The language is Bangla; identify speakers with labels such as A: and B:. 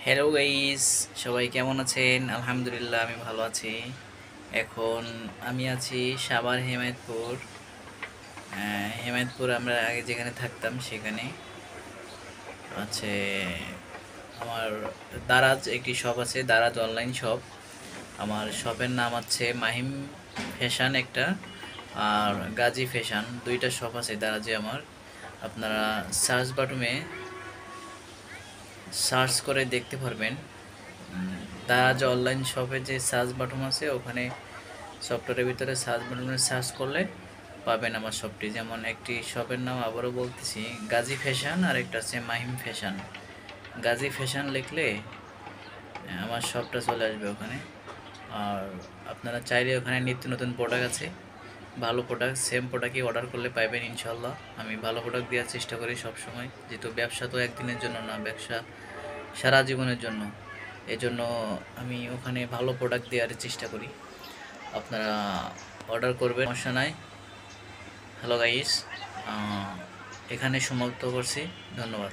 A: হ্যালো গাইস, সবাই কেমন আছেন? আলহামদুলিল্লাহ আমি ভালো আছি। এখন আমি আছি সাভার হেমায়েতপুর। হেমায়েতপুর আমরা আগে যেখানে থাকতাম সেখানে আছে আমার দারাজ একটি শপ আছে, দারাজ অনলাইন শপ। আমার শপের নাম হচ্ছে মাহিম ফ্যাশন একটা, আর গাজী ফ্যাশন, দুইটা শপ আছে দারাজে আমার। আপনারা সার্চ বাটনে সার্চ করে দেখতে পারবেন। দারাজ অনলাইন শপে যে সার্চ বাটন আছে ওখানে সফটওয়্যারের ভিতরে সার্চ বাটনে সার্চ করলে পাবেন আমার শপটি। যেমন একটি শপের নাম আবারও বলতেছি, গাজী ফ্যাশন, আর একটা আছে মাহিম ফ্যাশন। গাজী ফ্যাশন লিখলে আমার শপটা চলে আসবে ওখানে। আর আপনারা চাইলে ওখানে নিত্য নতুন প্রোডাক্ট আছে, ভালো প্রোডাক্ট, সেম প্রোডাক্টই অর্ডার করলে পাইবেন ইনশাল্লাহ। আমি ভালো প্রোডাক্ট দেওয়ার চেষ্টা করি সব সময়, যেহেতু ব্যবসা তো একদিনের জন্য না, ব্যবসা সারা জীবনের জন্য। এজন্য আমি ওখানে ভালো প্রোডাক্ট দেওয়ার চেষ্টা করি। আপনারা অর্ডার করবেন, সমস্যা নাই। হ্যালো গাইস, এখানে সমাপ্ত করছি। ধন্যবাদ।